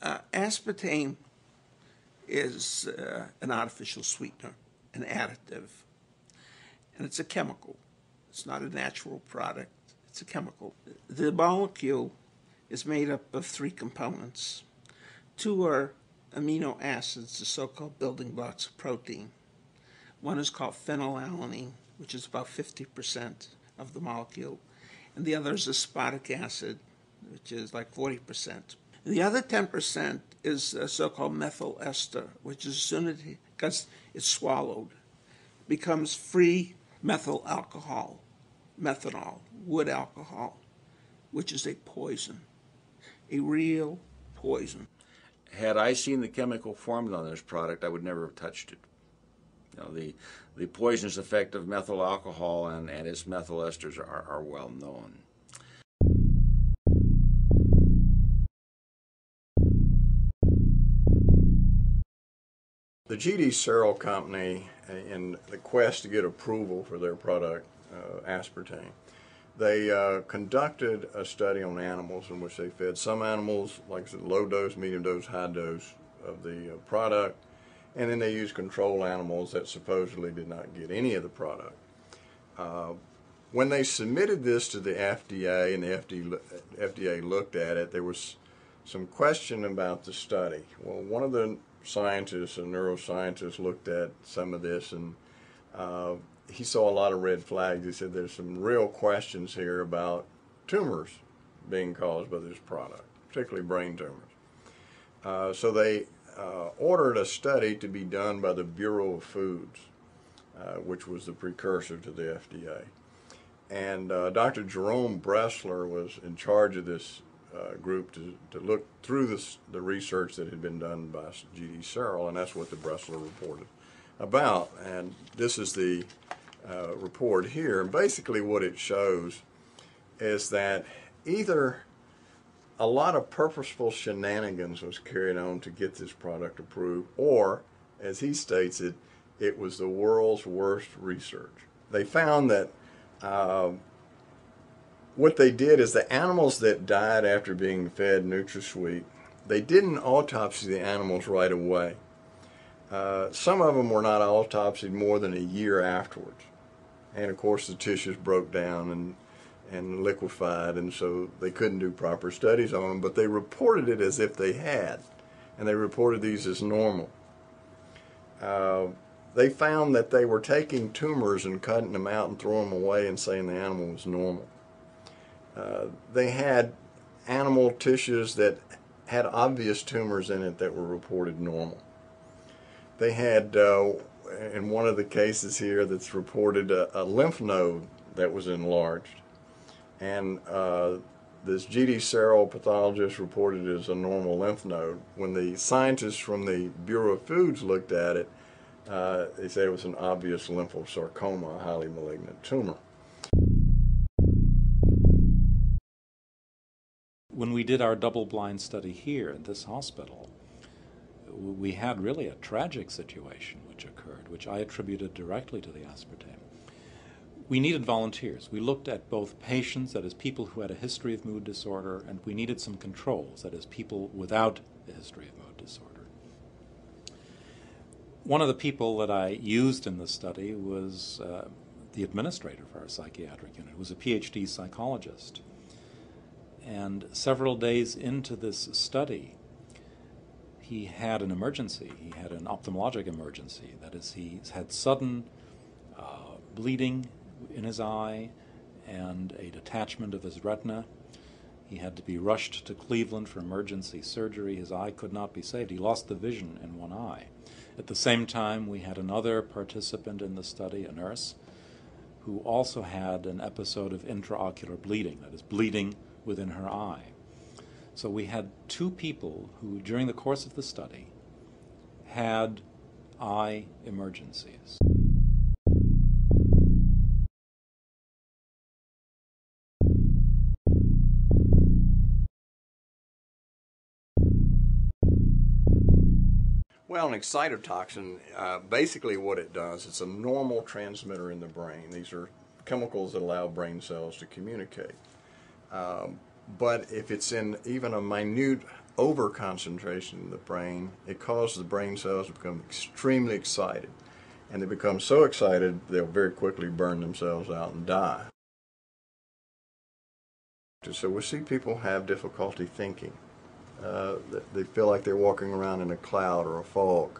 Aspartame is an artificial sweetener, an additive, and it's a chemical. It's not a natural product, it's a chemical. The molecule is made up of three components. Two are amino acids, the so-called building blocks of protein. One is called phenylalanine, which is about 50% of the molecule, and the other is aspartic acid, which is like 40%. The other 10% is a so-called methyl ester, which as soon as because it's swallowed, becomes free methyl alcohol, methanol, wood alcohol, which is a poison, a real poison. Had I seen the chemical formula on this product, I would never have touched it. You know, the poisonous effect of methyl alcohol and its methyl esters are well known. The GD Searle Company, in the quest to get approval for their product, aspartame, they conducted a study on animals in which they fed some animals, like I said, low dose, medium dose, high dose of the product, and then they used control animals that supposedly did not get any of the product. When they submitted this to the FDA and the FDA looked at it, there was some question about the study. Well, one of the scientists, a neuroscientist, looked at some of this, and he saw a lot of red flags. He said there's some real questions here about tumors being caused by this product, particularly brain tumors. So they ordered a study to be done by the Bureau of Foods, which was the precursor to the FDA. And Dr. Jerome Bressler was in charge of this group to look through the research that had been done by G.D. Searle, and that's what the Bressler reported about. And this is the report here. And basically what it shows is that either a lot of purposeful shenanigans was carried on to get this product approved, or, as he states it, it was the world's worst research. They found that what they did is the animals that died after being fed NutraSweet, they didn't autopsy the animals right away. Some of them were not autopsied more than a year afterwards. And of course the tissues broke down and liquefied, and so they couldn't do proper studies on them, but they reported it as if they had, and they reported these as normal. They found that they were taking tumors and cutting them out and throwing them away and saying the animal was normal. They had animal tissues that had obvious tumors in it that were reported normal. They had, in one of the cases here that's reported, a lymph node that was enlarged. And this G.D. Searle pathologist reported it as a normal lymph node. When the scientists from the Bureau of Foods looked at it, they said it was an obvious lymphosarcoma, a highly malignant tumor. When we did our double-blind study here at this hospital, we had really a tragic situation which occurred, which I attributed directly to the aspartame. We needed volunteers. We looked at both patients, that is, people who had a history of mood disorder, and we needed some controls, that is, people without a history of mood disorder. One of the people that I used in the study was the administrator for our psychiatric unit. It was a PhD psychologist. And several days into this study, he had an emergency. He had an ophthalmologic emergency. That is, he had sudden bleeding in his eye and a detachment of his retina. He had to be rushed to Cleveland for emergency surgery. His eye could not be saved. He lost the vision in one eye. At the same time, we had another participant in the study, a nurse, who also had an episode of intraocular bleeding, that is, bleeding within her eye. So we had two people who, during the course of the study, had eye emergencies. Well, an excitotoxin, basically what it does, it's a normal transmitter in the brain. These are chemicals that allow brain cells to communicate. But if it's in even a minute over-concentration in the brain, it causes the brain cells to become extremely excited. And they become so excited, they'll very quickly burn themselves out and die. So we see people have difficulty thinking. They feel like they're walking around in a cloud or a fog.